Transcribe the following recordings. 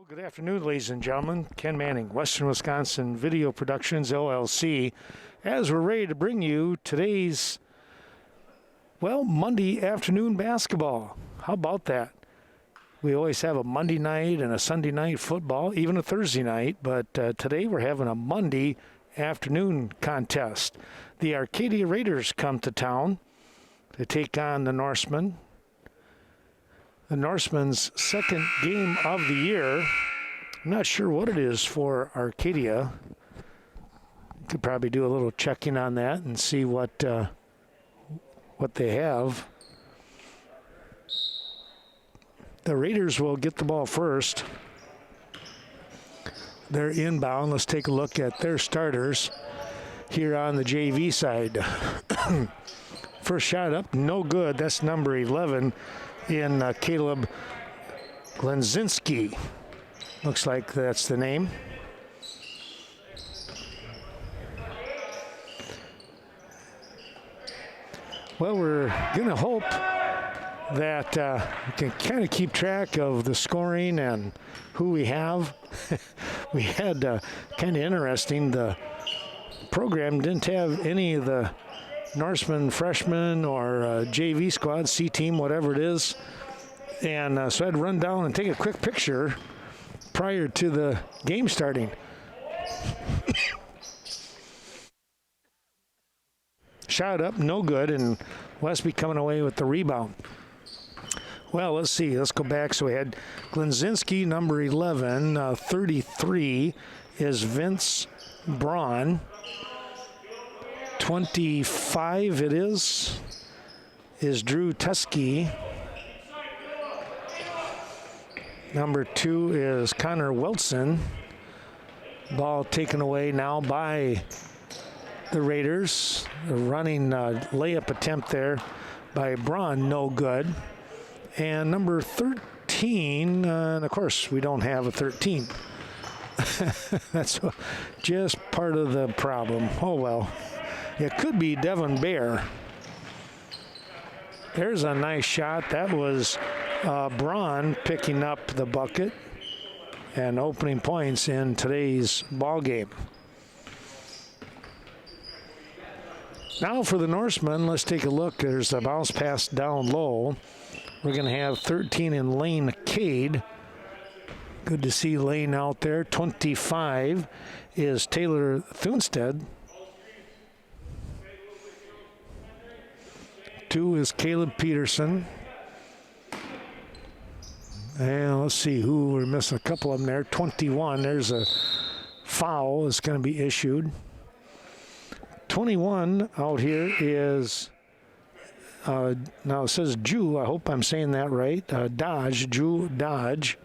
Good afternoon, ladies and gentlemen. Ken Manning, Western Wisconsin Video Productions, LLC, as we're ready to bring you today's, Monday afternoon basketball. How about that? We always have a Monday night and a Sunday night football, even a Thursday night, but today we're having a Monday afternoon contest. The Arcadia Raiders come to town to take on the Norsemen. The Norsemen's second game of the year. I'm not sure what it is for Arcadia. Could probably do a little checking on that and see what they have. The Raiders will get the ball first. They're inbound. Let's take a look at their starters here on the JV side. First shot up, no good. That's number 11 in Caleb Glenzinski. Looks like that's the name. Well, we're going to hope that we can kind of keep track of the scoring and who we have. We had kind of interesting, the program didn't have any of the Norseman freshmen or JV squad, C team, whatever it is. And so I had to run down and take a quick picture prior to the game starting. Shot up, no good, and Westby coming away with the rebound. Well, let's see. Let's go back. So we had Glenzinski, number 11. 33 is Vince Braun. 25 it is Drew Tusky. Number 2 is Connor Wilson. Ball taken away now by the Raiders. A running layup attempt there by Braun, no good. And number 13, and of course we don't have a 13. That's just part of the problem. Oh well. It could be Devin Bear. There's a nice shot. That was Braun picking up the bucket and opening points in today's ball game. Now for the Norsemen, let's take a look. There's a bounce pass down low. We're going to have 13 in Lane Cade. Good to see Lane out there. 25 is Taylor Thunstead. 2 is Caleb Peterson. And let's see who we're missing. A couple of them there. 21, there's a foul that's going to be issued. 21 out here is, now it says Jew. I hope I'm saying that right. Drew Dodge.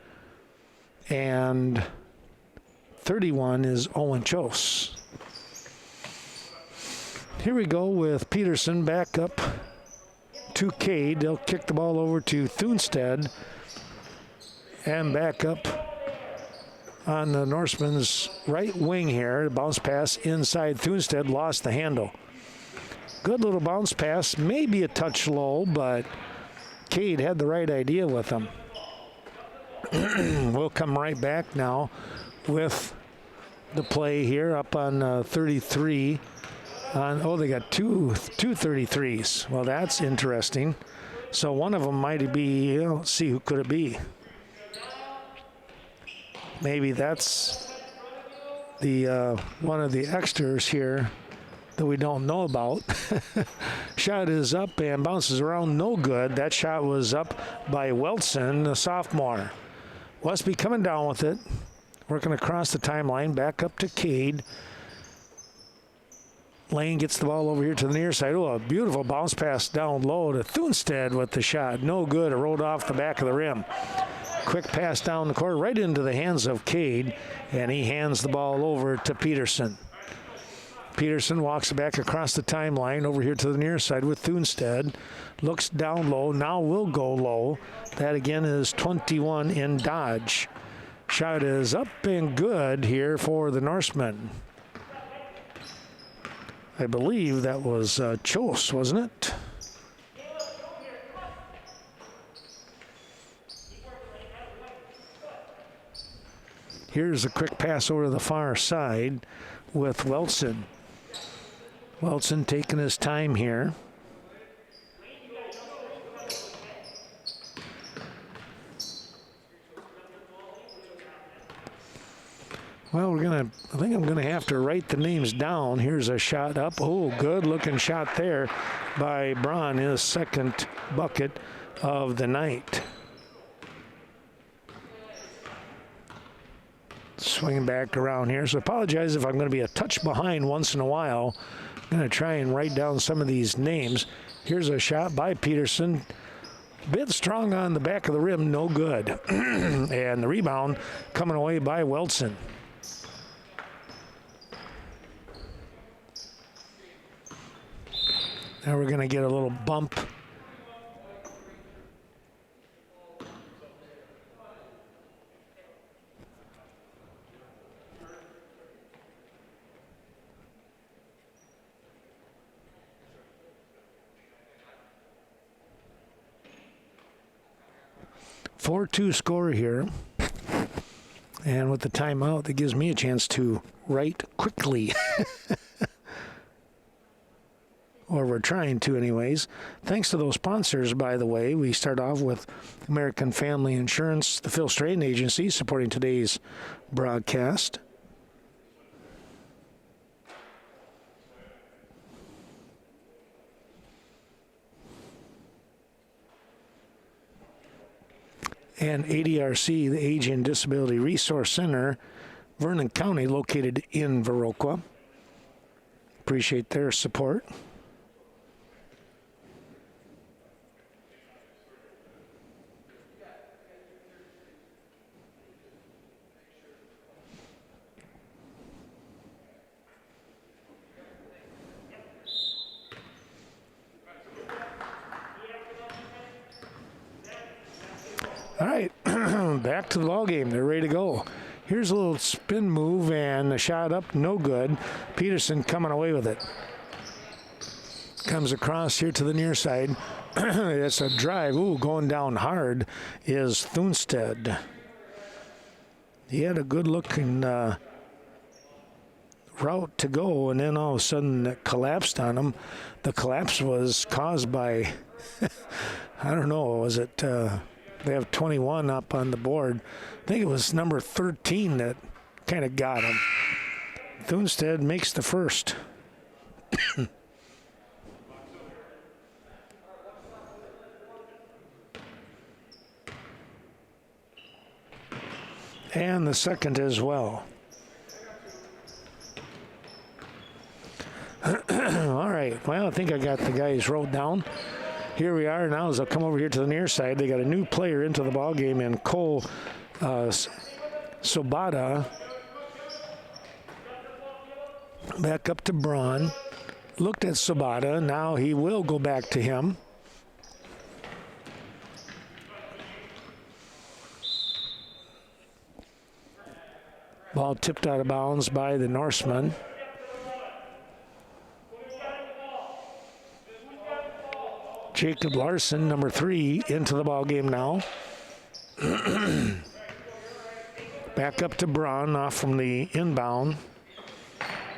And 31 is Owen Chose. Here we go with Peterson back up to Cade. They'll kick the ball over to Thunstead and back up on the Norseman's right wing here. Bounce pass inside. Thunstead lost the handle. Good little bounce pass, maybe a touch low, but Cade had the right idea with him. We'll come right back now with the play here up on 33. They got two 33s. Well, that's interesting. So one of them might be, let's see, who could it be? Maybe that's the one of the extras here that we don't know about. Shot is up and bounces around, no good. That shot was up by Wilson, the sophomore. Westby coming down with it, working across the timeline, back up to Cade. Lane gets the ball over here to the near side. Oh, a beautiful bounce pass down low to Thunstead with the shot. No good. It rolled off the back of the rim. Quick pass down the court right into the hands of Cade, and he hands the ball over to Peterson. Peterson walks back across the timeline over here to the near side with Thunstead. Looks down low. Now will go low. That again is 21 in Dodge. Shot is up and good here for the Norsemen. I believe that was Chose, wasn't it? Here's a quick pass over to the far side with Wilson. Wilson taking his time here. Well, I think I'm gonna have to write the names down. Here's a shot up. Oh, good looking shot there by Braun, his second bucket of the night. Swinging back around here. So apologize if I'm going to be a touch behind once in a while. I'm going to try and write down some of these names. Here's a shot by Peterson. Bit strong on the back of the rim, no good. And the rebound coming away by Wilson. Now we're going to get a little bump. Four-2 score here. And with the timeout, that gives me a chance to write quickly. Or we're trying to anyways. Thanks to those sponsors, by the way. We start off with American Family Insurance, the Phil Strayton Agency, supporting today's broadcast. And ADRC, the Age and Disability Resource Center, Vernon County, located in Viroqua. Appreciate their support. All right, back to the ball game. They're ready to go. Here's a little spin move and a shot up, no good. Peterson coming away with it. Comes across here to the near side. It's a drive. Ooh, going down hard is Thunstead. He had a good-looking route to go, and then all of a sudden it collapsed on him. The collapse was caused by, I don't know, was it... They have 21 up on the board. I think it was number 13 that kind of got him. Thunstead makes the first. And the second as well. All right. Well, I think I got the guys wrote down. Here we are now as they'll come over here to the near side. They got a new player into the ball game in Cole Sobata. Back up to Braun. Looked at Sobata. Now he will go back to him. Ball tipped out of bounds by the Norseman. Jacob Larson, number 3, into the ball game now. Back up to Braun off from the inbound.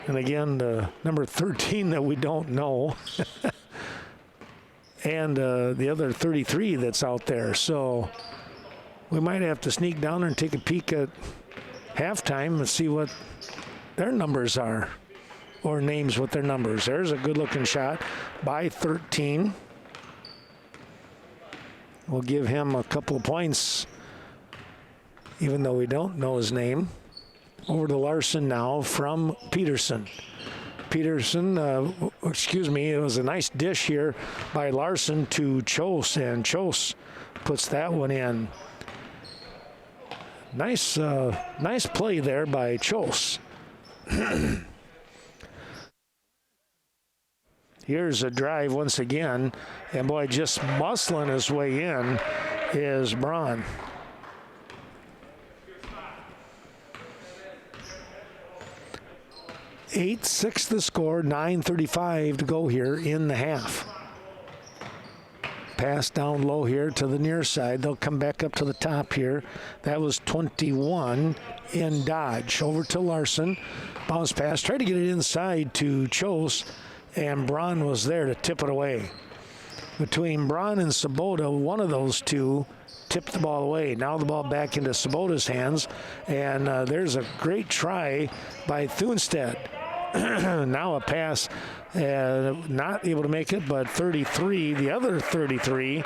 And again, the number 13 that we don't know. And the other 33 that's out there. So we might have to sneak down there and take a peek at halftime and see what their numbers are. Or names with their numbers. There's a good-looking shot by 13. We'll give him a couple of points, even though we don't know his name. Over to Larson now from Peterson. Peterson, it was a nice dish here by Larson to Chose, and Chose puts that one in. Nice play there by Chose. Here's a drive once again, and boy, just muscling his way in is Braun. (8-6) the score, 9:35 to go here in the half. pass down low here to the near side. They'll come back up to the top here. That was 21 in Dodge. Over to Larson. Bounce pass. Tried to get it inside to Chose, and Braun was there to tip it away. Between Braun and Sabota, one of those two tipped the ball away. Now the ball back into Sabota's hands, and there's a great try by Thunstead. Now a pass, not able to make it, but 33, the other 33,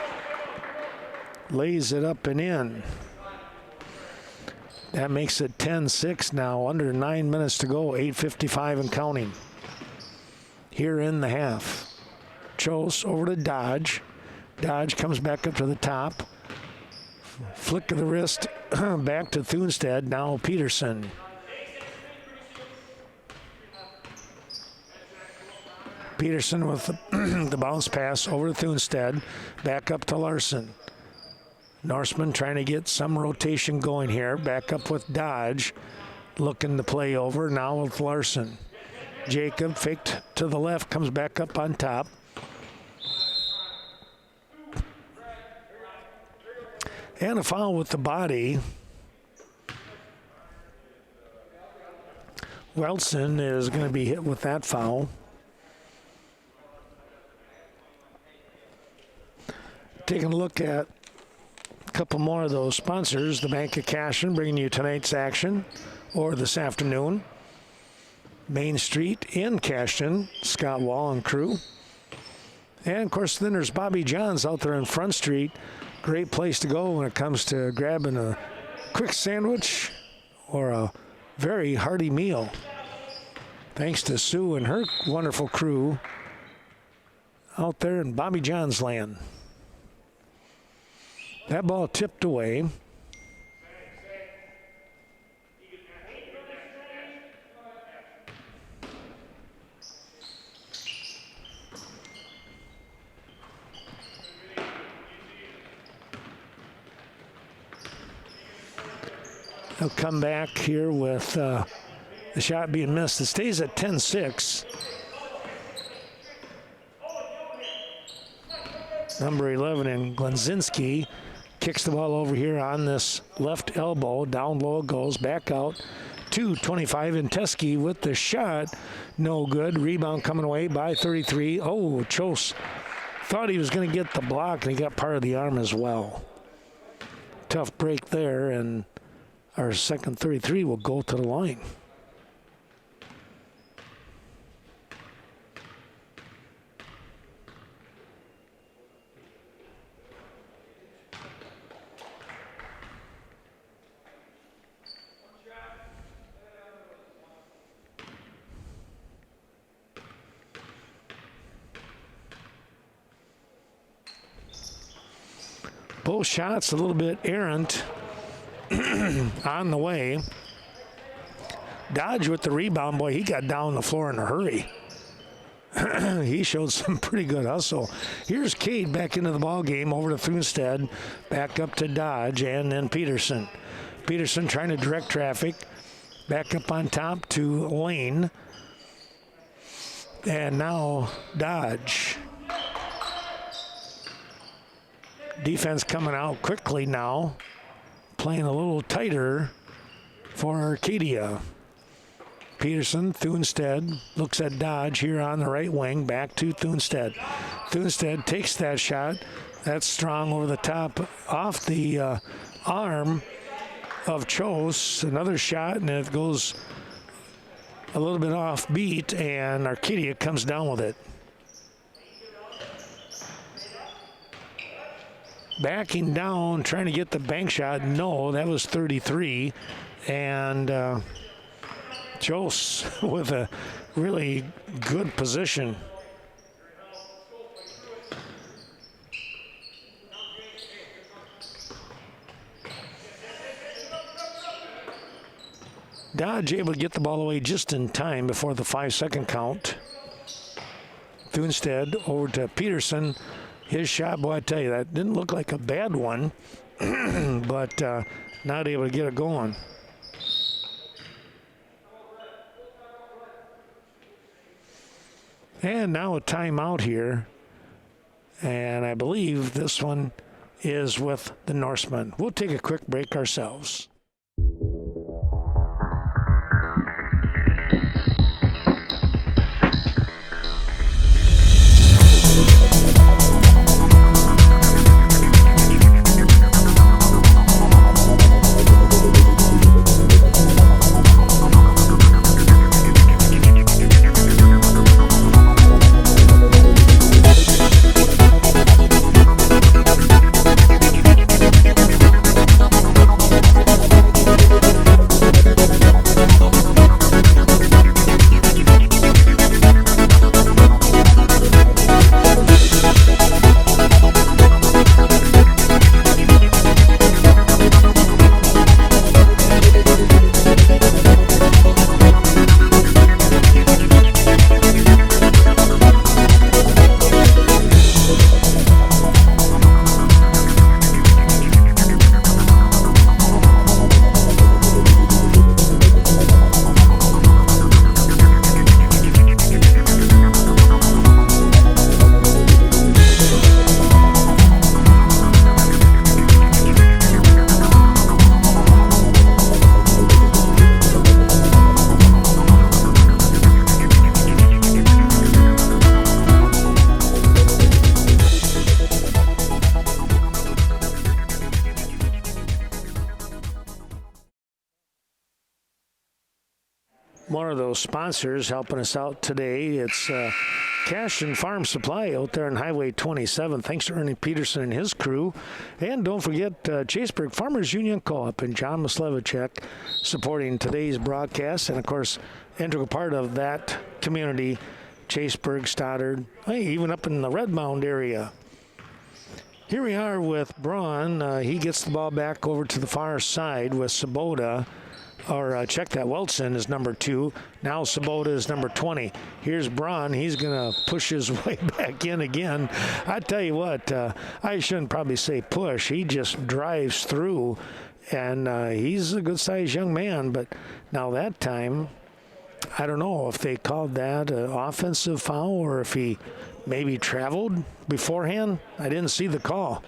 lays it up and in. That makes it 10-6 now, under 9 minutes to go, 8:55 and counting. Here in the half. Chose over to Dodge. Dodge comes back up to the top. Flick of the wrist back to Thunstead. Now Peterson. Peterson with the bounce pass over to Thunstead. Back up to Larson. Norseman trying to get some rotation going here. Back up with Dodge. Looking to play over. Now with Larson. Jacob faked to the left. Comes back up on top. And a foul with the body. Welson is going to be hit with that foul. Taking a look at a couple more of those sponsors. The Bank of Cashin bringing you tonight's action, or this afternoon. Main Street in Cashin, Scott Wall and crew. And, of course, then there's Bobby John's out there in Front Street. Great place to go when it comes to grabbing a quick sandwich or a very hearty meal. Thanks to Sue and her wonderful crew out there in Bobby John's land. That ball tipped away. He'll come back here with the shot being missed. It stays at 10-6. Number 11 in Glenzinski kicks the ball over here on this left elbow. Down low it goes, back out to 25. And Teskey with the shot. No good. Rebound coming away by 33. Oh, Chose thought he was going to get the block, and he got part of the arm as well. Tough break there, and our second 33 will go to the line. Both shots a little bit errant on the way. Dodge with the rebound. Boy, he got down the floor in a hurry. He showed some pretty good hustle. Here's Cade back into the ball game over to Thunstead. Back up to Dodge and then Peterson. Peterson trying to direct traffic. Back up on top to Lane. And now Dodge. Defense coming out quickly now. Playing a little tighter for Arcadia. Peterson, Thunstead looks at Dodge here on the right wing. Back to Thunstead. Thunstead takes that shot. That's strong over the top off the arm of Chose. Another shot, and it goes a little bit off beat, and Arcadia comes down with it. Backing down, trying to get the bank shot. No, that was 33. And Chose with a really good position. Dodge able to get the ball away just in time before the 5-second count. Thunstead over to Peterson. His shot, boy, I tell you, that didn't look like a bad one, but not able to get it going. And now a timeout here And I believe this one is with the Norseman. We'll take a quick break ourselves. One of those sponsors helping us out today. It's Cash and Farm Supply out there on Highway 27. Thanks to Ernie Peterson and his crew. And don't forget Chaseburg Farmers Union Co-op and John Maslevicek supporting today's broadcast. And, of course, integral part of that community, Chaseburg, Stoddard, even up in the Red Mound area. Here we are with Braun. He gets the ball back over to the far side with Sabota. Or check that, Weltson is number 2. Now Sabota is number 20. Here's Braun. He's going to push his way back in again. I tell you what, I shouldn't probably say push. He just drives through, and he's a good-sized young man. But now that time, I don't know if they called that an offensive foul or if he maybe traveled beforehand. I didn't see the call.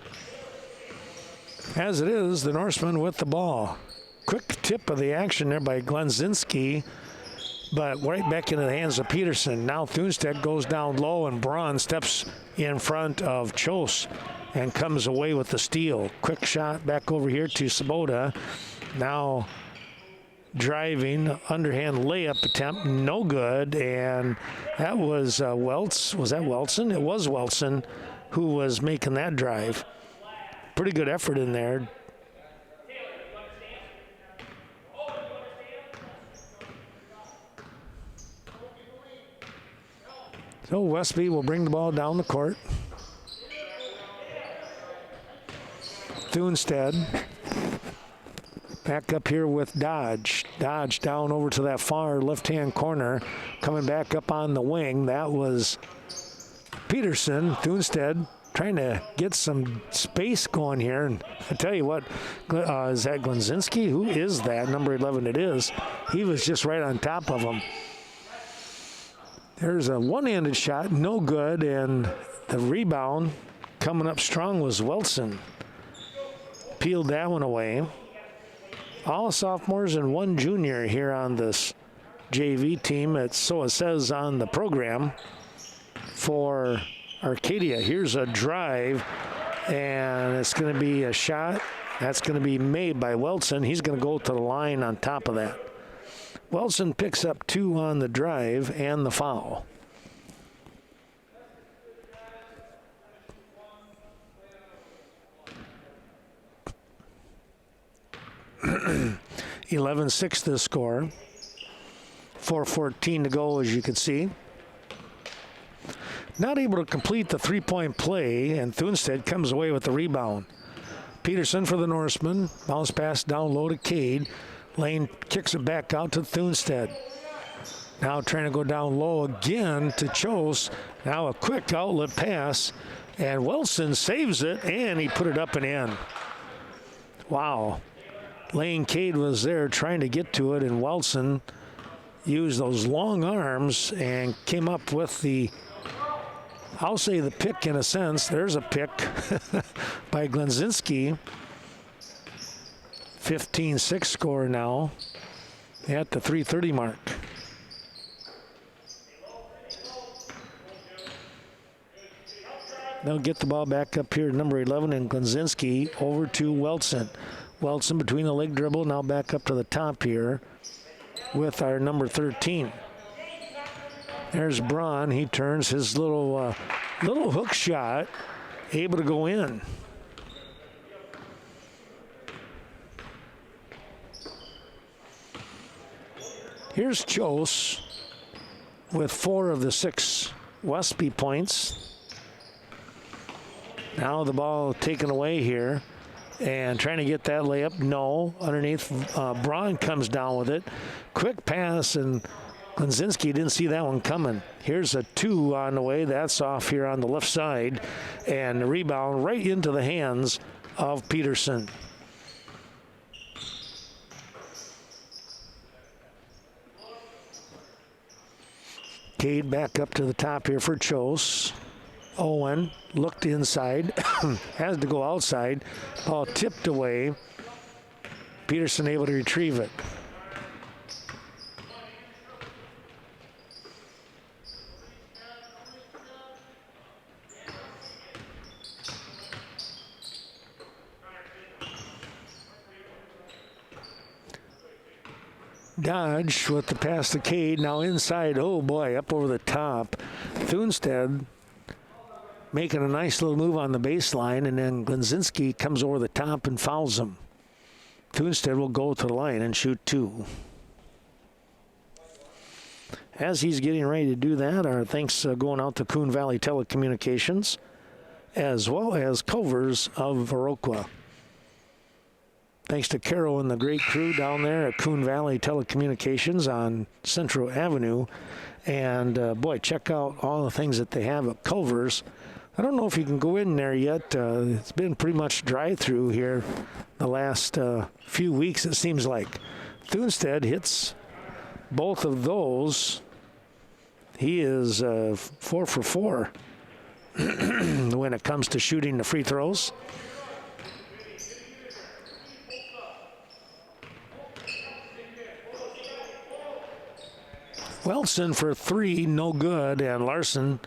As it is, the Norseman with the ball. Quick tip of the action there by Glenzinski, but right back into the hands of Peterson. Now Thunstedt goes down low, and Braun steps in front of Chose and comes away with the steal. Quick shot back over here to Sabota. Now driving, underhand layup attempt, no good, and that was Was that Weltson? It was Weltson who was making that drive. Pretty good effort in there. So Westby will bring the ball down the court. Thunstedt back up here with Dodge. Dodge down over to that far left-hand corner, coming back up on the wing. That was Peterson. Thunstedt trying to get some space going here. And I tell you what, is that Glenzinski? Who is that? Number 11 it is. He was just right on top of him. There's a one-handed shot, no good, and the rebound coming up strong was Weltson. Peeled that one away. All sophomores and one junior here on this JV team. So it says on the program for Arcadia. Here's a drive, and it's going to be a shot. That's going to be made by Weltson. He's going to go to the line on top of that. Weltson picks up 2 on the drive and the foul. (11-6) the score. 4:14 to go, as you can see. Not able to complete the three-point play, and Thunstedt comes away with the rebound. Peterson for the Norseman. Bounce pass down low to Cade. Lane kicks it back out to Thunstedt. Now trying to go down low again to Chose. Now a quick outlet pass, and Wilson saves it, and he put it up and in. Wow. Lane Cade was there trying to get to it, and Wilson used those long arms and came up with the I'll say the pick in a sense. There's a pick by Glenzinski. 15-6 score now at the 3:30 mark. They'll get the ball back up here, number 11, and Glenzinski over to Weltson. Weltson between the leg dribble, now back up to the top here with our number 13. There's Braun. He turns his little hook shot, able to go in. Here's Chose with 4 of the 6 Westby points. Now the ball taken away here and trying to get that layup. No, underneath. Braun comes down with it. Quick pass, and Glenzinski didn't see that one coming. Here's a 2 on the way. That's off here on the left side. And the rebound right into the hands of Peterson. Cade back up to the top here for Chose. Owen looked inside, has to go outside. Ball tipped away. Peterson able to retrieve it. Dodge with the pass to Cade. Now inside. Oh boy, up over the top. Thunstead making a nice little move on the baseline, and then Glenzinski comes over the top and fouls him. Thunstead will go to the line and shoot 2. As he's getting ready to do that, our thanks going out to Coon Valley Telecommunications, as well as Culver's of Viroqua. Thanks to Carol and the great crew down there at Coon Valley Telecommunications on Central Avenue. And boy, check out all the things that they have at Culver's. I don't know if you can go in there yet. It's been pretty much drive-through here the last few weeks, it seems like. Thunstead hits both of those. He is 4 for 4 when it comes to shooting the free throws. Weltson for 3, no good, and Larson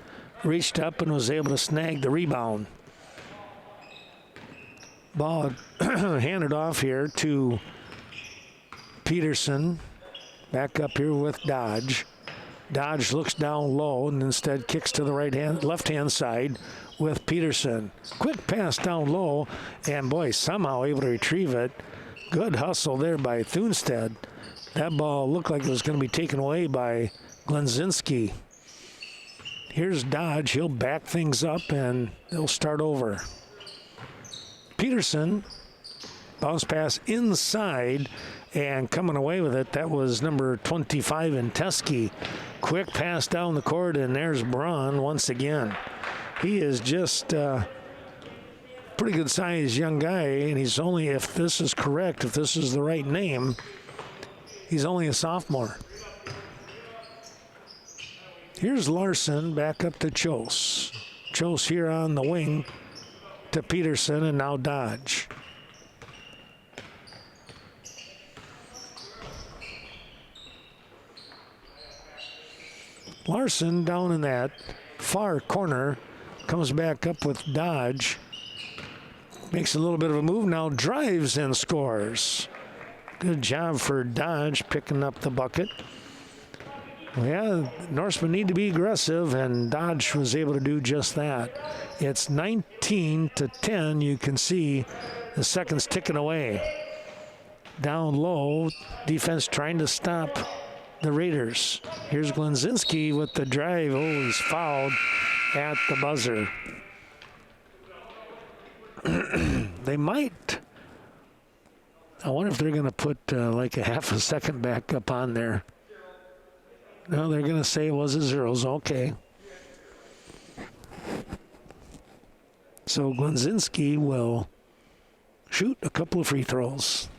reached up and was able to snag the rebound. Ball handed off here to Peterson. Back up here with Dodge. Dodge looks down low and instead kicks to the left-hand side with Peterson. Quick pass down low, and boy, somehow able to retrieve it. Good hustle there by Thunstead. That ball looked like it was going to be taken away by Glenzinski. Here's Dodge. He'll back things up and they'll start over. Peterson, bounce pass inside and coming away with it. That was number 25 in Teskey. Quick pass down the court, and there's Braun once again. He is just a pretty good sized young guy, and he's only, if this is correct, if this is the right name, he's only a sophomore. Here's Larson back up to Chose. Chose here on the wing to Peterson, and now Dodge. Larson down in that far corner, comes back up with Dodge. Makes a little bit of a move now, drives and scores. Good job for Dodge picking up the bucket. Well, yeah, Norsemen need to be aggressive, and Dodge was able to do just that. It's 19-10. You can see the seconds ticking away. Down low, defense trying to stop the Raiders. Here's Glenzinski with the drive. Oh, he's fouled at the buzzer. They might. I wonder if they're going to put like a half a second back up on there. No, they're going to say it was a zeros. Okay. So Glenzinski will shoot a couple of free throws.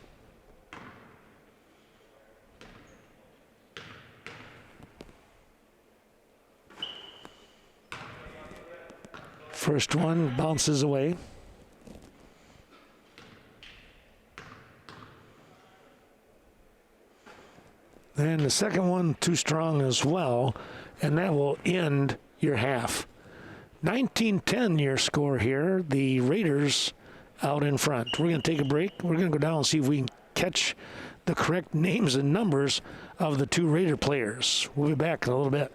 First one bounces away. And the second one too strong as well, and that will end your half. 19-10 your score here. The Raiders out in front. We're going to take a break. We're going to go down and see if we can catch the correct names and numbers of the two Raider players. We'll be back in a little bit.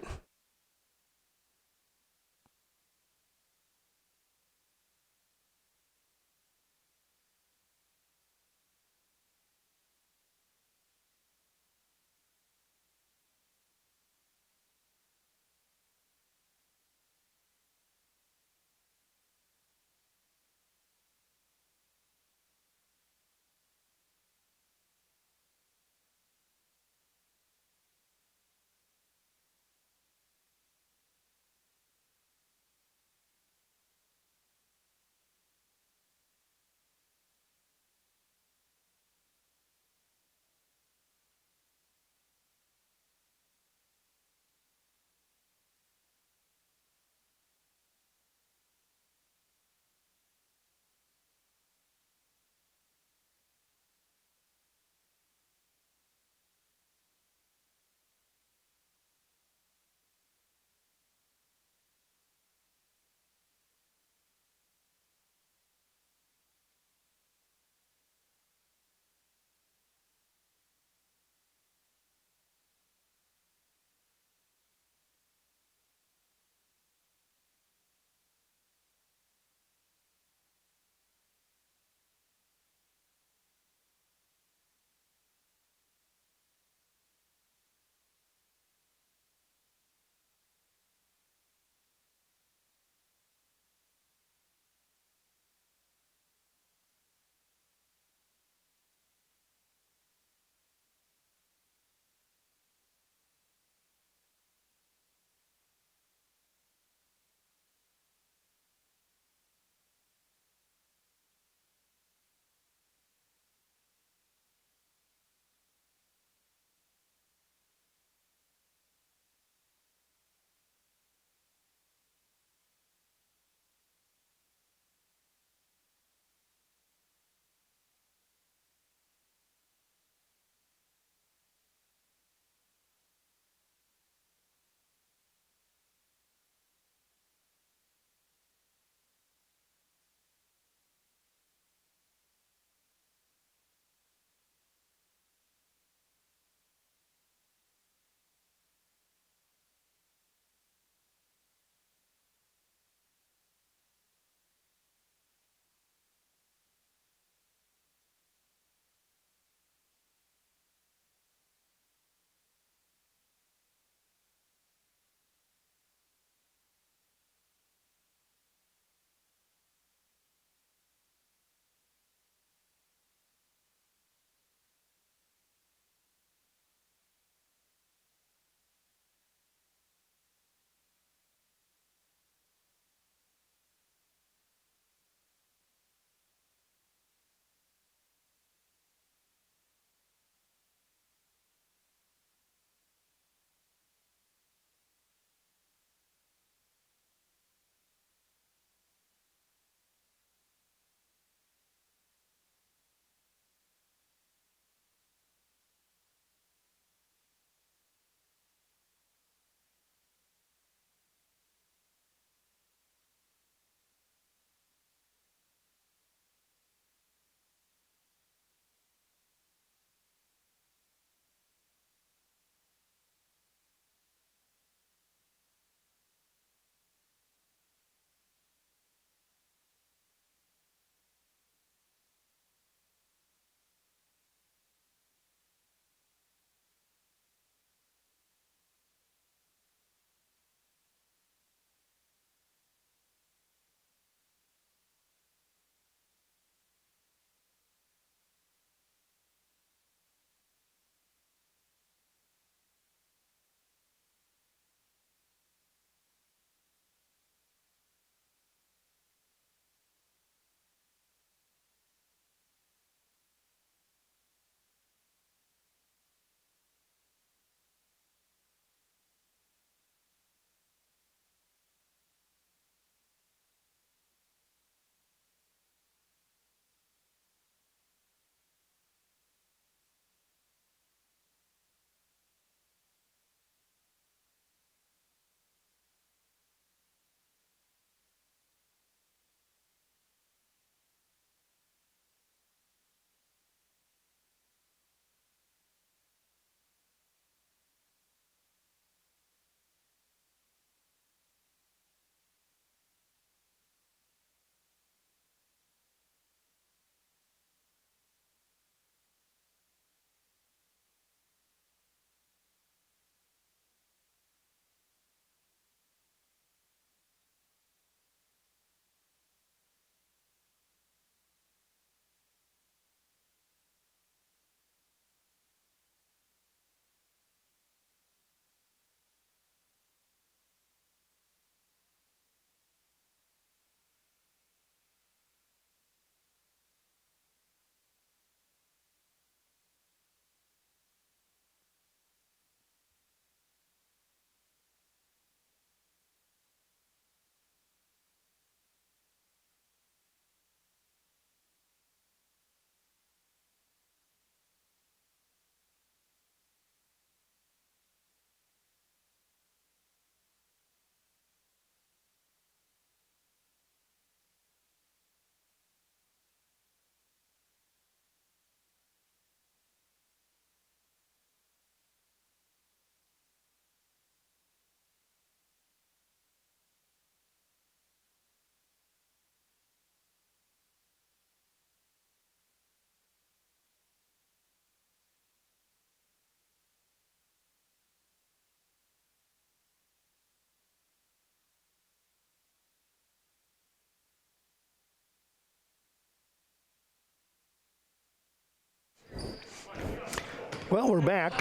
Well, we're back.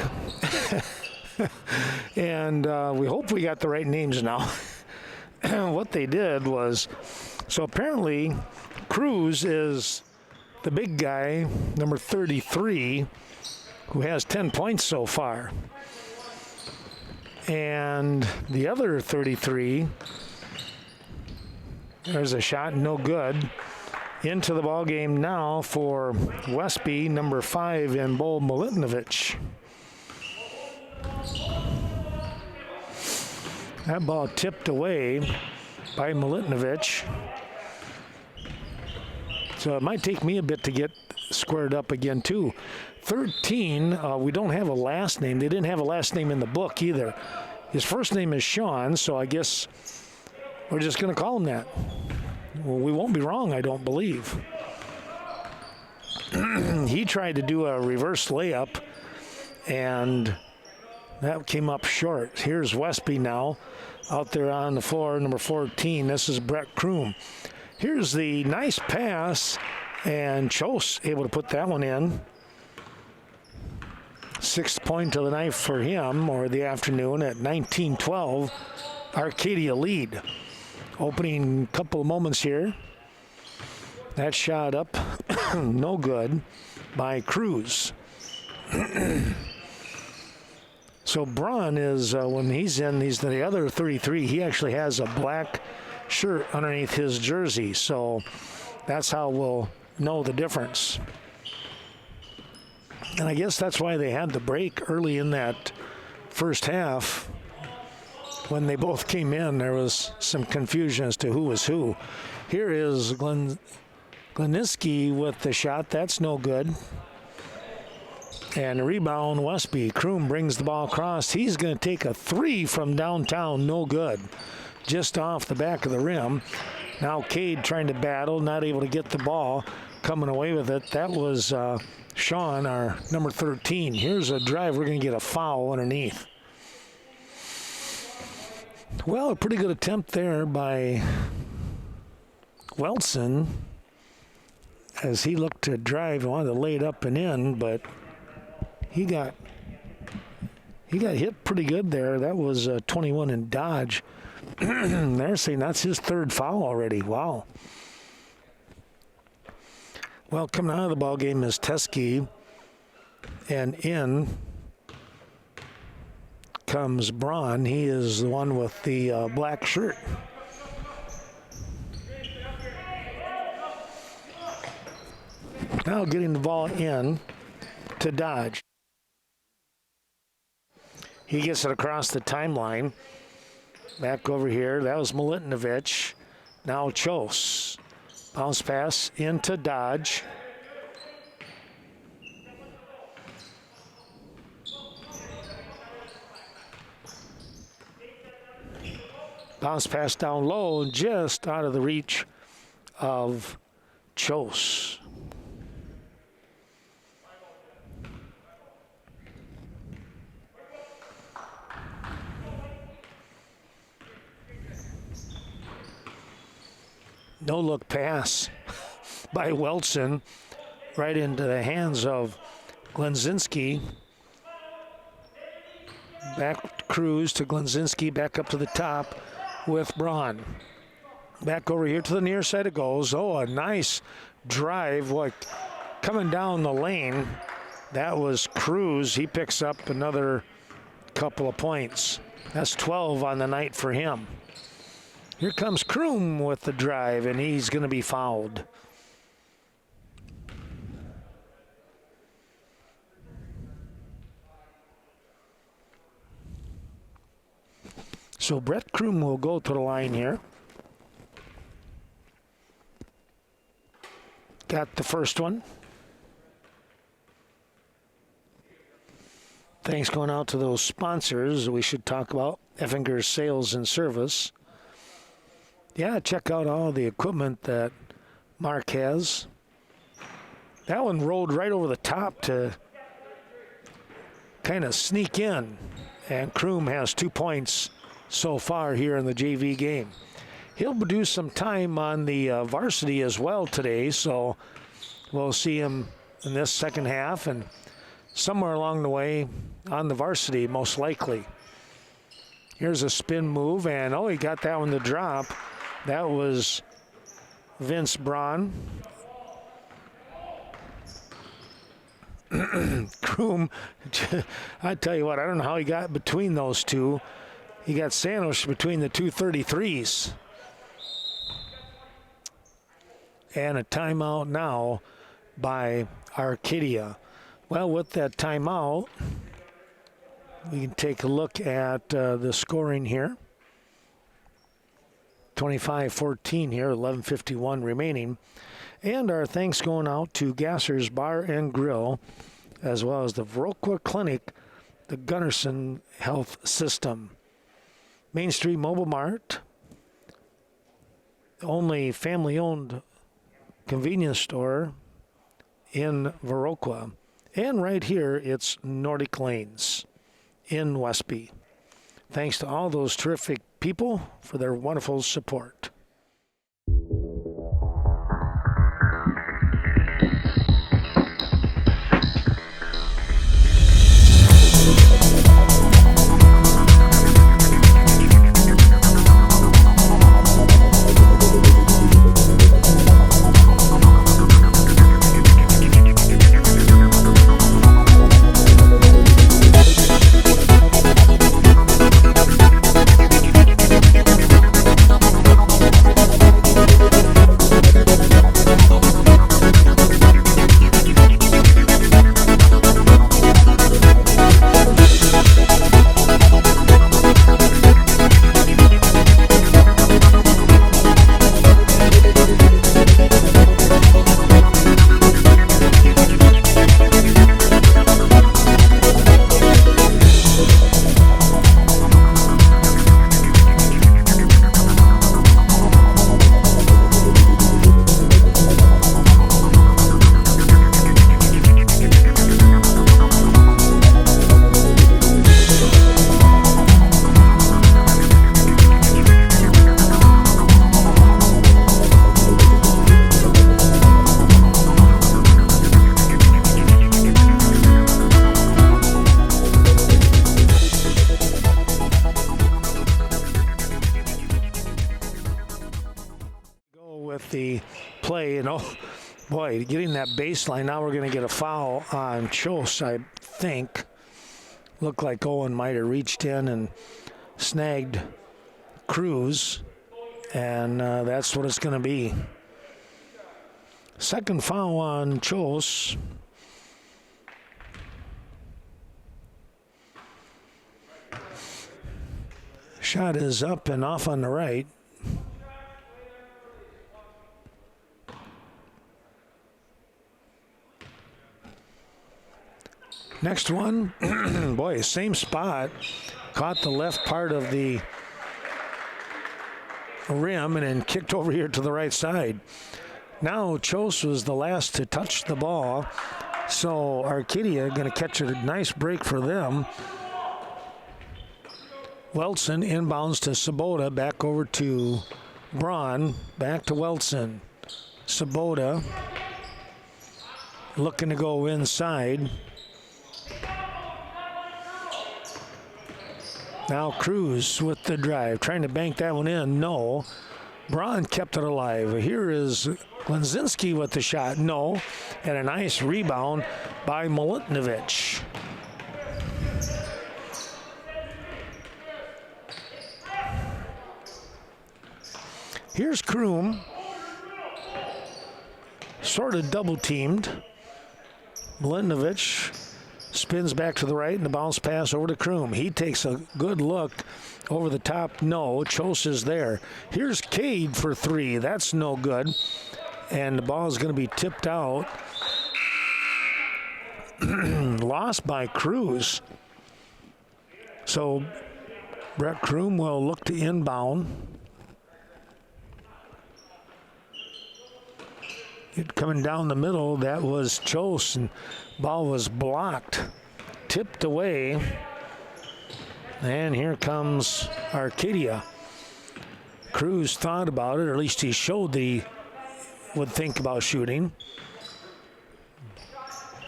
And we hope we got the right names now. What they did was, so apparently Cruz is the big guy, number 33, who has 10 points so far. And the other 33, there's a shot, no good. Into the ball game now for Westby, number 5, in Bo Milutinovic. That ball tipped away by Milutinovic. So it might take me a bit to get squared up again, too. 13, we don't have a last name. They didn't have a last name in the book either. His first name is Sean, so I guess we're just going to call him that. Well, we won't be wrong, I don't believe. He tried to do a reverse layup, and that came up short. Here's Westby now out there on the floor, number 14. This is Brett Kroom. Here's the nice pass, and Chose able to put that one in. 6th point of the night for him, or the afternoon, at 19-12. Arcadia lead. Opening couple of moments here. That shot up, no good, by Cruz. So Braun is, when he's the other 33, he actually has a black shirt underneath his jersey. So that's how we'll know the difference. And I guess that's why they had the break early in that first half. When they both came in, there was some confusion as to who was who. Here is Gleniski with the shot. That's no good. And a rebound, Westby. Kroom brings the ball across. He's going to take a 3 from downtown. No good. Just off the back of the rim. Now Cade trying to battle, not able to get the ball. Coming away with it. That was Sean, our number 13. Here's a drive. We're going to get a foul underneath. Well, a pretty good attempt there by Welson as he looked to drive and wanted to lay it up and in, but he got hit pretty good there. That was 21 in Dodge. They're saying that's his 3rd foul already. Wow. Well, coming out of the ball game is Teskey, and in comes Braun. He is the one with the black shirt. Now getting the ball in to Dodge. He gets it across the timeline. Back over here. That was Milutinovic. Now Chose. Bounce pass into Dodge. Bounce pass down low, just out of the reach of Chose. No look pass by Welson right into the hands of Glenzinski. Back Cruz to Glenzinski, back up to the top with Braun. Back over here to the near side it goes. Oh, a nice drive, like coming down the lane. That was Cruz. He picks up another couple of points. That's 12 on the night for him. Here comes Kroom with the drive, and he's going to be fouled. So Brett Kroom will go to the line here. Got the first one. Thanks going out to those sponsors we should talk about. Effinger's Sales and Service. Yeah, check out all the equipment that Mark has. That one rolled right over the top to kind of sneak in. And Kroom has 2 points so far here in the JV game. He'll do some time on the varsity as well today, so we'll see him in this second half and somewhere along the way on the varsity, most likely. Here's a spin move, and he got that one to drop. That was Vince Braun. Kroom, I tell you what, I don't know how he got between those two. He got sandwiched between the two 33s. And a timeout now by Arcadia. Well, with that timeout, we can take a look at the scoring here. 25-14 here, 11:51 remaining. And our thanks going out to Gasser's Bar and Grill, as well as the Viroqua Clinic, the Gunnarsson Health System. Main Street Mobile Mart, the only family-owned convenience store in Viroqua. And right here, it's Nordic Lanes in Westby. Thanks to all those terrific people for their wonderful support. The play, and boy, getting that baseline. Now we're going to get a foul on Chos, I think. Looked like Owen might have reached in and snagged Cruz, and that's what it's going to be. Second foul on Chos. Shot is up and off on the right. Next one, boy, same spot. Caught the left part of the rim and then kicked over here to the right side. Now Chos was the last to touch the ball, so Arcadia going to catch a nice break for them. Weltson inbounds to Sabota, back over to Braun, back to Weltson. Sabota looking to go inside. Now Cruz with the drive, trying to bank that one in. No. Braun kept it alive. Here is Glenzinski with the shot. No. And a nice rebound by Milutinovic. Here's Kroom. Sort of double teamed. Milutinovic spins back to the right, and the bounce pass over to Kroom. He takes a good look over the top. No, Chos is there. Here's Cade for three. That's no good. And the ball is going to be tipped out. Lost by Cruz. So Brett Kroom will look to inbound. It coming down the middle, that was Chos, and ball was blocked, tipped away, and here comes Arcadia. Cruz thought about it, or at least he showed that he would think about shooting.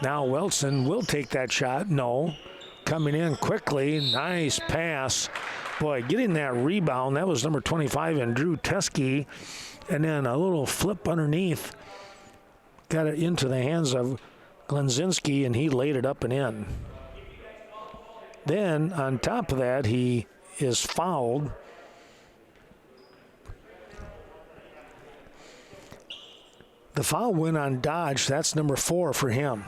Now Wilson will take that shot. No. Coming in quickly. Nice pass. Boy, getting that rebound. That was number 25 and Drew Teskey. And then a little flip underneath. Got it into the hands of Glenzinski, and he laid it up and in. Then, on top of that, he is fouled. The foul went on Dodge. That's number 4 for him.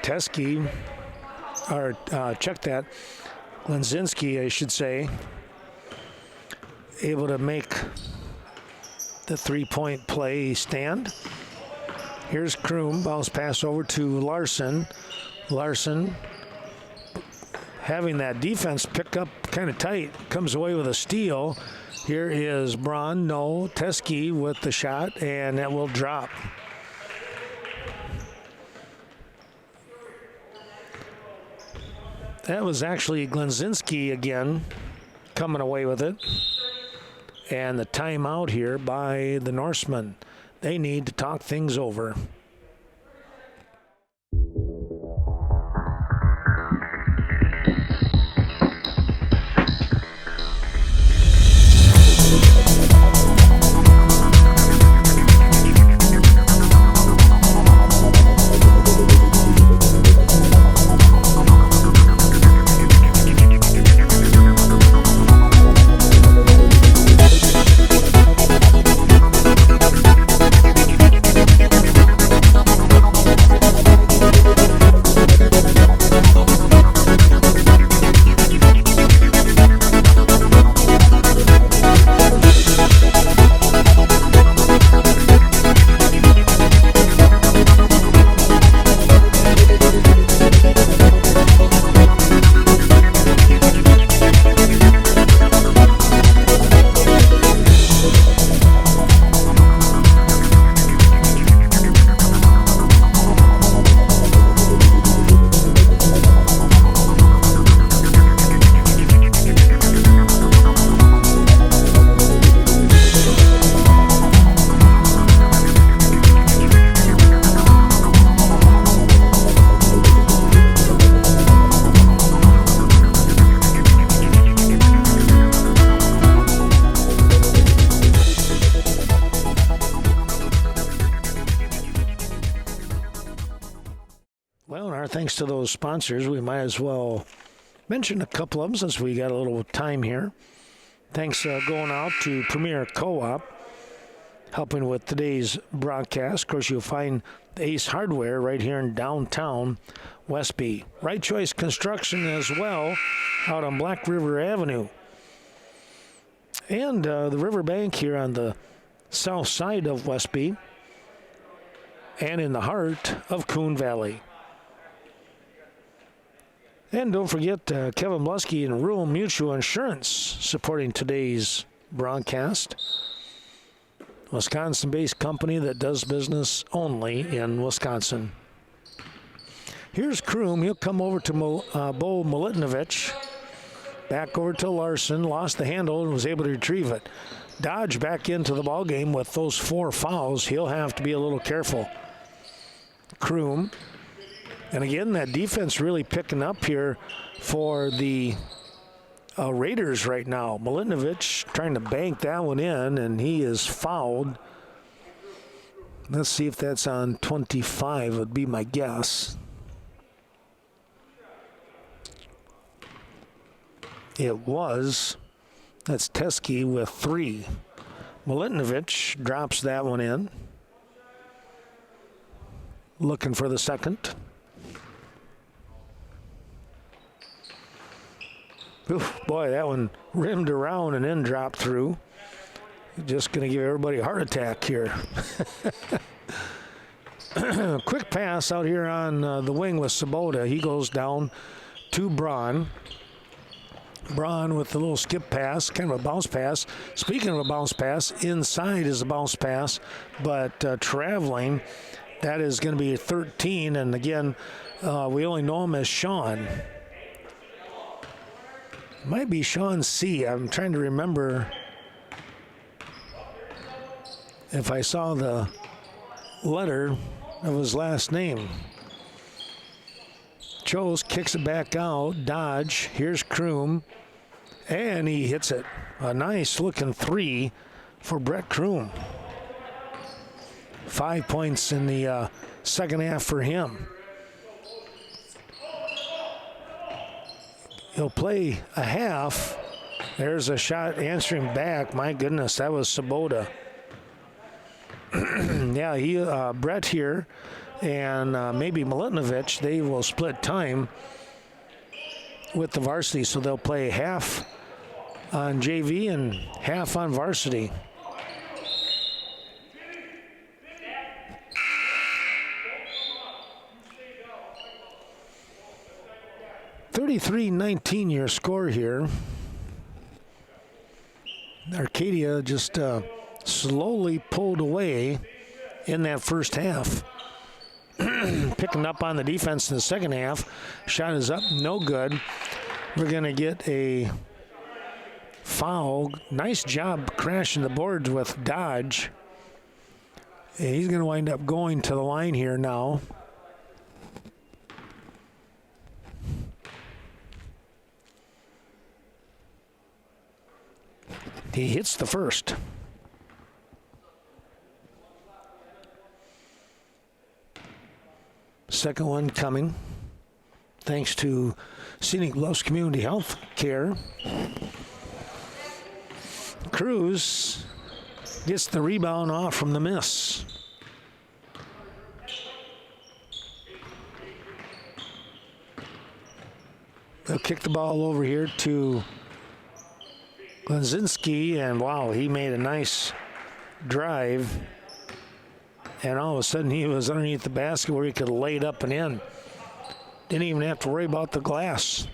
Teskey, or check that, Glenzinski, I should say, able to make the three-point play stand. Here's Kroom, bounce pass over to Larson. Larson having that defense pick up kind of tight, comes away with a steal. Here is Braun, no, Teskey with the shot, and that will drop. That was actually Glenzinski again coming away with it. And the timeout here by the Norsemen. They need to talk things over. Thanks to those sponsors, we might as well mention a couple of them since we got a little time here. Thanks going out to Premier Co-op, helping with today's broadcast. Of course, you'll find the Ace Hardware right here in downtown Westby. Right Choice Construction as well out on Black River Avenue. And the riverbank here on the south side of Westby and in the heart of Coon Valley. And don't forget Kevin Blusky and Rural Mutual Insurance supporting today's broadcast. Wisconsin-based company that does business only in Wisconsin. Here's Kroom. He'll come over to Bo Militinovich. Back over to Larson. Lost the handle and was able to retrieve it. Dodge back into the ballgame with those 4 fouls. He'll have to be a little careful. Kroom. And again, that defense really picking up here for the Raiders right now. Militinovich trying to bank that one in, and he is fouled. Let's see if that's on 25 would be my guess. It was. That's Teskey with 3. Militinovich drops that one in. Looking for the second. Oof, boy, that one rimmed around and then dropped through. Just going to give everybody a heart attack here. Quick pass out here on the wing with Sabota. He goes down to Braun. Braun with the little skip pass, kind of a bounce pass. Speaking of a bounce pass, inside is a bounce pass, but traveling, that is going to be 13. And again, we only know him as Sean. Might be Sean C. I'm trying to remember if I saw the letter of his last name. Chose kicks it back out. Dodge. Here's Kroom. And he hits it. A nice looking 3 for Brett Kroom. 5 points in the second half for him. He'll play a half. There's a shot answering back. My goodness, that was Sabota. Yeah, Brett here and maybe Milutinovic, they will split time with the varsity, so they'll play half on JV and half on varsity. (33-19) your score here. Arcadia just slowly pulled away in that first half. Picking up on the defense in the second half. Shot is up, no good. We're going to get a foul. Nice job crashing the boards with Dodge. And he's going to wind up going to the line here now. He hits the first. Second one coming, thanks to Scenic Bluffs Community Health Care. Cruz gets the rebound off from the miss. They'll kick the ball over here to Glenzinski, and wow, he made a nice drive. And all of a sudden, he was underneath the basket where he could lay it up and in. Didn't even have to worry about the glass.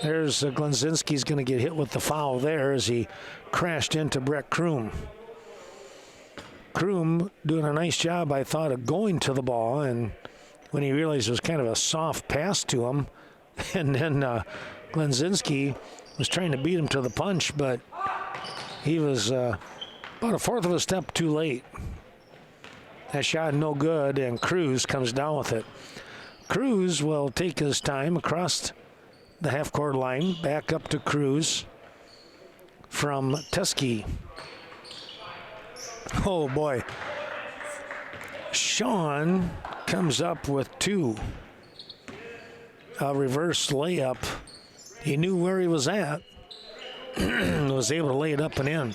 There's Glenzinski's going to get hit with the foul there as he crashed into Brett Kroom. Kroom doing a nice job, I thought, of going to the ball, and when he realized it was kind of a soft pass to him, and then Glenzinski was trying to beat him to the punch, but he was about a fourth of a step too late. That shot no good, and Cruz comes down with it. Cruz will take his time across the half-court line, back up to Cruz from Tuskegee. Oh, boy. Sean comes up with 2. A reverse layup. He knew where he was at. Was able to lay it up and in.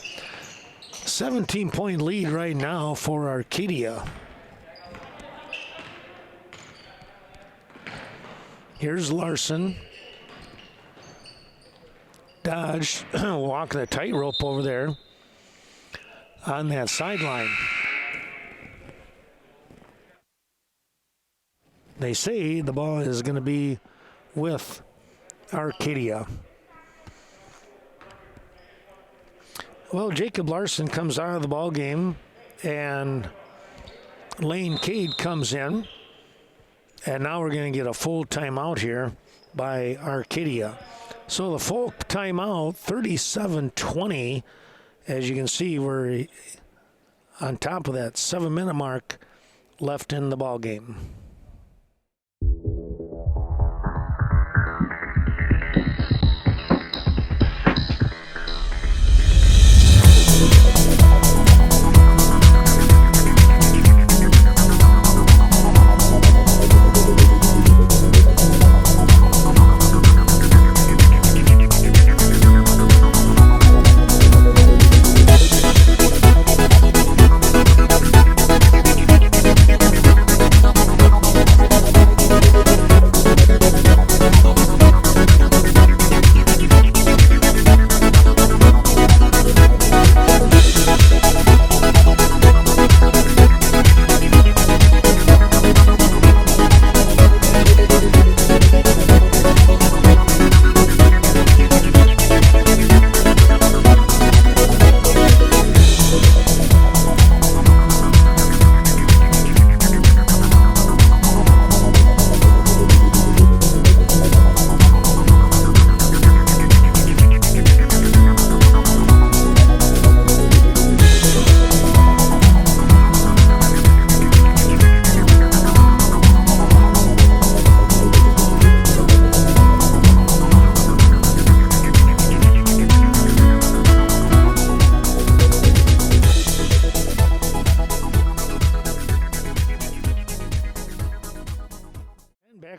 17-point lead right now for Arcadia. Here's Larson. Dodge walking a tightrope over there on that sideline. They say the ball is going to be with Arcadia. Well, Jacob Larson comes out of the ball game, and Lane Cade comes in, and now we're going to get a full timeout here by Arcadia. So the full timeout, 37-20. As you can see, we're on top of that 7-minute mark left in the ball game.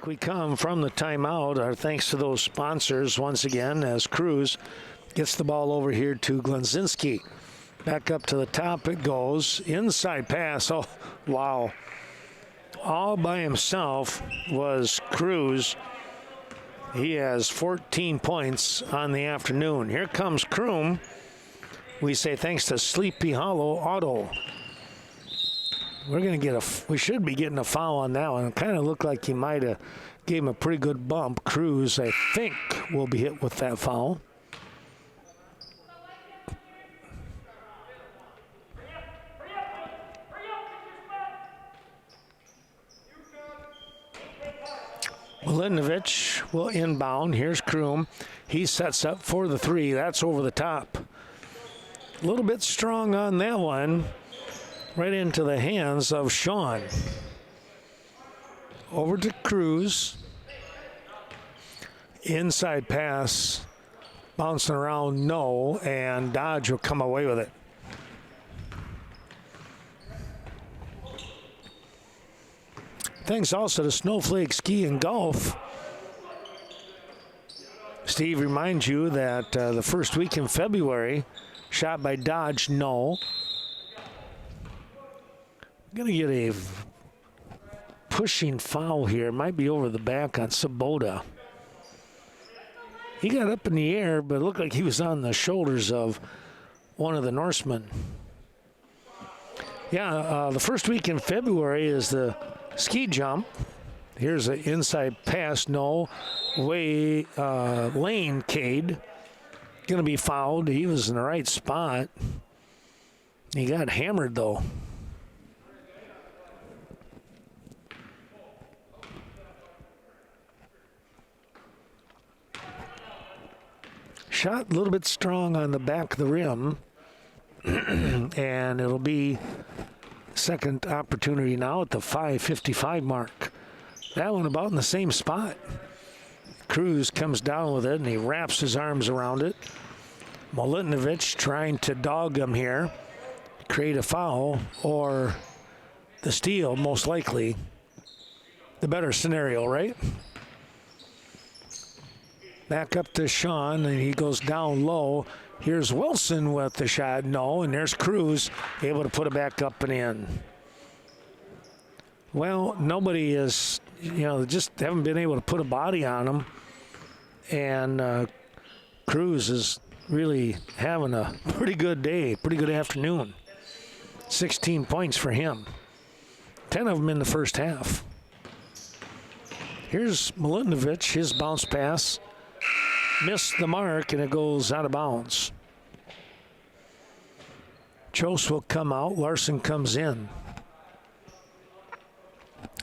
we come from the timeout. Our thanks to those sponsors once again as Cruz gets the ball over here to Glenzinski. Back up to the top it goes. Inside pass. Oh, wow. All by himself was Cruz. He has 14 points on the afternoon. Here comes Kroom. We say thanks to Sleepy Hollow Auto. We're going to get we should be getting a foul on that one. It kind of looked like he might have gave him a pretty good bump. Cruz, I think, will be hit with that foul. Milinovic will inbound. Here's Kroom. He sets up for the three. That's over the top. A little bit strong on that one. Right into the hands of Sean. Over to Cruz. Inside pass. Bouncing around, no. And Dodge will come away with it. Thanks also to Snowflake Ski and Golf. Steve reminds you that the first week in February, shot by Dodge, no. Going to get a pushing foul here. Might be over the back on Sabota. He got up in the air, but it looked like he was on the shoulders of one of the Norsemen. Yeah, the first week in February is the ski jump. Here's an inside pass, no. Lane Cade. Going to be fouled. He was in the right spot. He got hammered, though. Shot a little bit strong on the back of the rim. And it'll be second opportunity now at the 5:55 mark. That one about in the same spot. Cruz comes down with it and he wraps his arms around it. Milinovic trying to dog him here. Create a foul or the steal, most likely. The better scenario, right? Back up to Sean, and he goes down low. Here's Wilson with the shot, no, and there's Cruz able to put it back up and in. Well, nobody is, just haven't been able to put a body on him, and Cruz is really having a pretty good day, pretty good afternoon. 16 points for him. 10 of them in the first half. Here's Milinovic, his bounce pass. Missed the mark, and it goes out of bounds. Chose will come out. Larson comes in.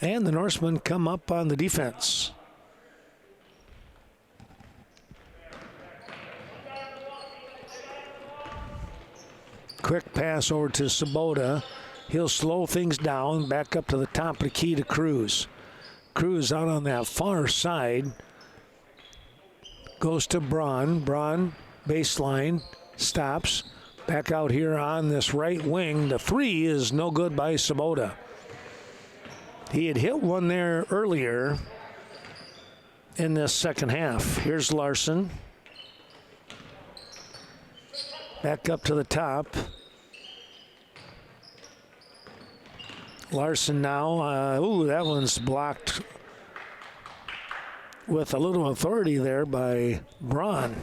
And the Norsemen come up on the defense. Quick pass over to Sabota. He'll slow things down. Back up to the top of the key to Cruz. Cruz out on that far side. Goes to Braun. Braun, baseline, stops. Back out here on this right wing. The three is no good by Sabota. He had hit one there earlier in this second half. Here's Larson. Back up to the top. Larson now. That one's blocked with a little authority there by Braun.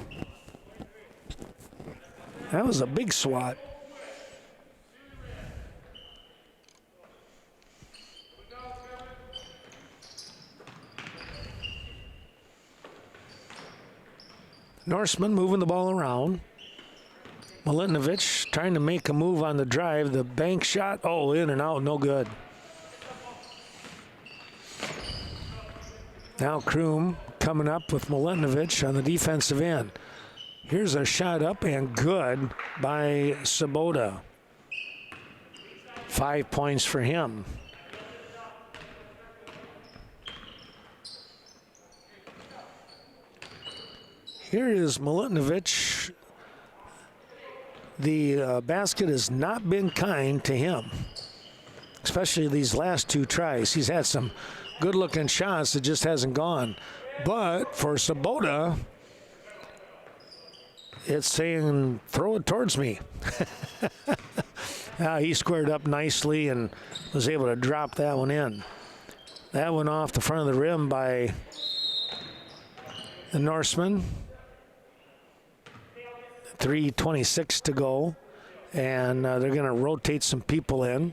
That was a big swat. Norseman moving the ball around. Milinovic trying to make a move on the drive. The bank shot, in and out, no good. Now Kroom coming up with Milinovic on the defensive end. Here's a shot up and good by Sabota. 5 points for him. Here is Milinovic. The basket has not been kind to him, especially these last two tries. He's had some good-looking shots. It just hasn't gone. But for Sabota, it's saying, throw it towards me. He squared up nicely and was able to drop that one in. That went off the front of the rim by the Norseman. 3:26 to go, and they're going to rotate some people in.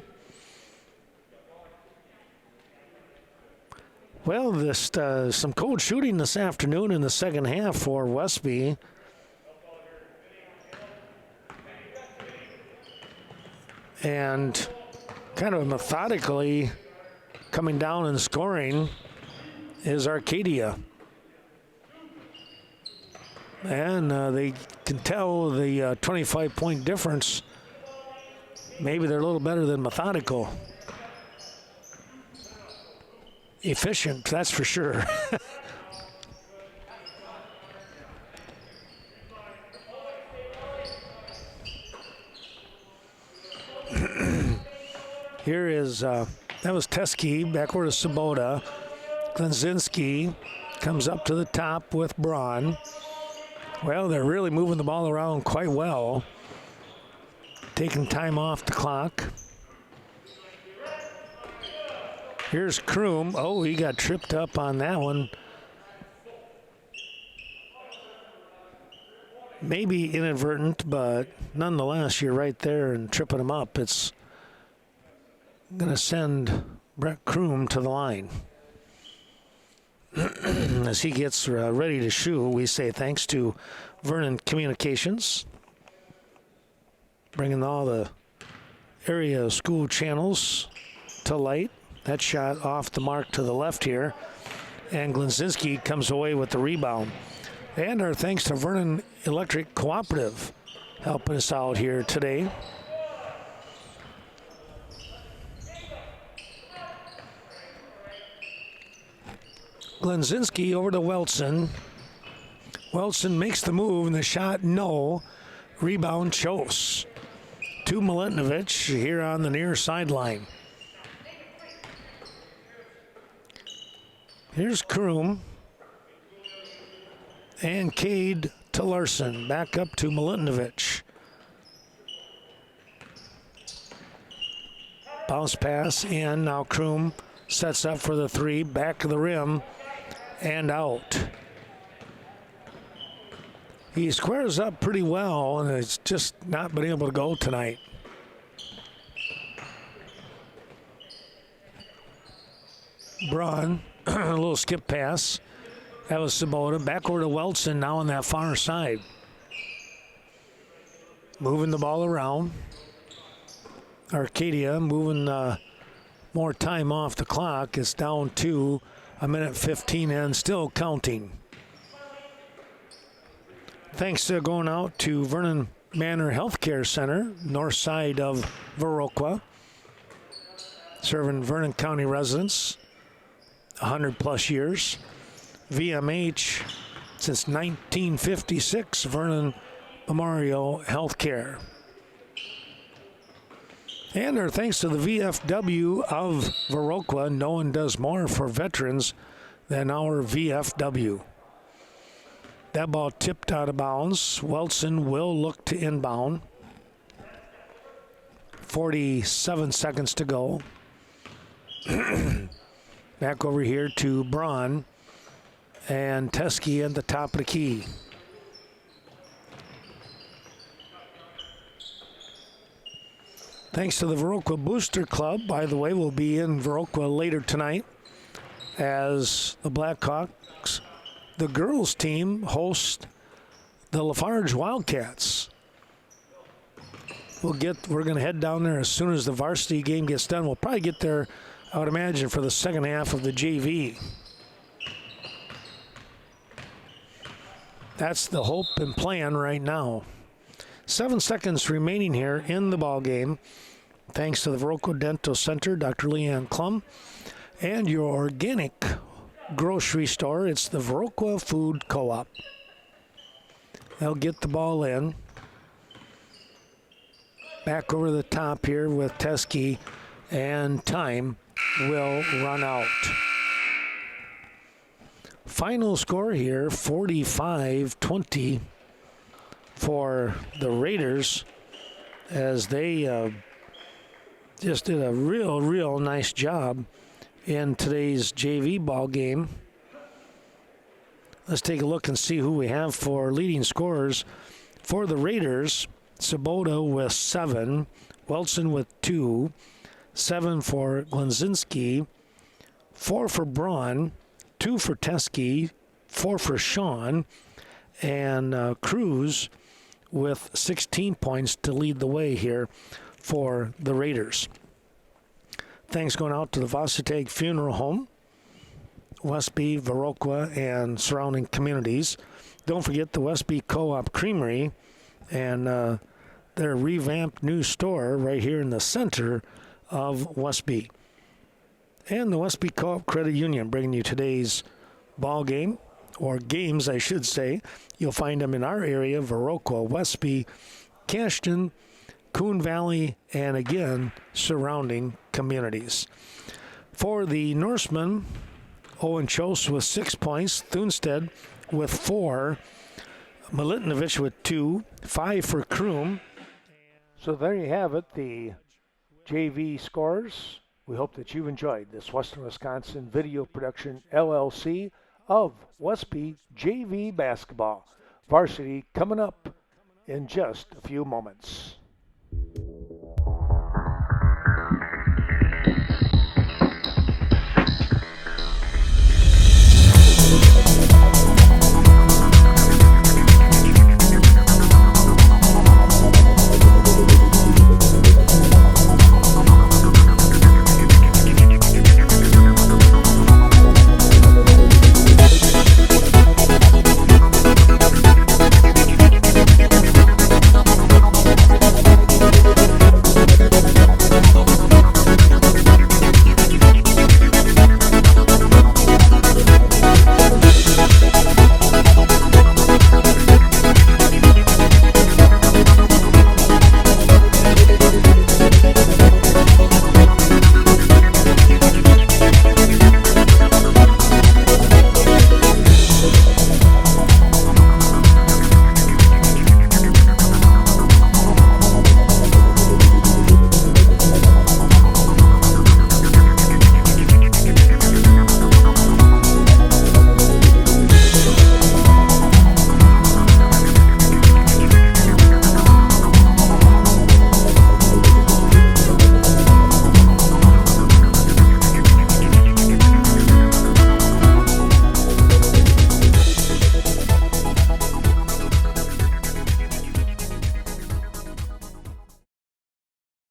Well, this some cold shooting this afternoon in the second half for Westby. And kind of methodically coming down and scoring is Arcadia. And they can tell the 25-point difference. Maybe they're a little better than methodical. Efficient, that's for sure. Here is, that was Teskey, backward to Sabota. Glenzinski comes up to the top with Braun. Well, they're really moving the ball around quite well. Taking time off the clock. Here's Kroom. Oh, he got tripped up on that one. Maybe inadvertent, but nonetheless, you're right there and tripping him up. It's going to send Brett Kroom to the line. As he gets ready to shoot, we say thanks to Vernon Communications, bringing all the area school channels to light. That shot off the mark to the left here, and Glenzinski comes away with the rebound. And our thanks to Vernon Electric Cooperative helping us out here today. Glenzinski over to Welson. Welson makes the move, and the shot, no. Rebound, Chose. To Miletinovich here on the near sideline. Here's Kroom. And Cade to Larson. Back up to Miletinovich. Bounce pass in. Now Kroom sets up for the three. Back to the rim. And out. He squares up pretty well, and it's just not been able to go tonight. Braun, a little skip pass. That was Sabota. Backward to Welson now on that far side. Moving the ball around. Arcadia moving more time off the clock. It's down to 1:15 and still counting. Thanks to going out to Vernon Manor Healthcare Center, north side of Viroqua, serving Vernon County residents 100 plus years. VMH since 1956, Vernon Memorial Healthcare. And our thanks to the VFW of Viroqua. No one does more for veterans than our VFW. That ball tipped out of bounds. Welson will look to inbound. 47 seconds to go. Back over here to Braun. And Teskey at the top of the key. Thanks to the Viroqua Booster Club. By the way, we'll be in Viroqua later tonight as the Blackhawks, the girls team, host the Lafarge Wildcats. We're going to head down there as soon as the varsity game gets done. We'll probably get there, I would imagine, for the second half of the JV. That's the hope and plan right now. 7 seconds remaining here in the ball game. Thanks to the Viroqua Dental Center, Dr. Leanne Klum, and your organic grocery store. It's the Viroqua Food Co-op. They'll get the ball in. Back over the top here with Teskey, and time will run out. Final score here, 45-20 for the Raiders, as they just did a real nice job in today's JV ball game. Let's take a look and see who we have for leading scorers. For the Raiders, Sabota with 7, Wilson with 2, 7 for Glenzinski, 4 for Braun, 2 for Teskey, 4 for Sean, and Cruz with 16 points to lead the way here for the Raiders. Thanks going out to the Varsity Funeral Home, Westby, Viroqua, and surrounding communities. Don't forget the Westby Co-op Creamery and their revamped new store right here in the center of Westby. And the Westby Co-op Credit Union bringing you today's ball game, or games I should say. You'll find them in our area, Viroqua, Westby, Cashton, Coon Valley, and again, surrounding communities. For the Norsemen, Owen Chose with 6 points, Thunstead with 4, Militinovich with 2, 5 for Kroom. So there you have it, the JV scores. We hope that you've enjoyed this Western Wisconsin Video Production LLC of Westby JV Basketball. Varsity coming up in just a few moments.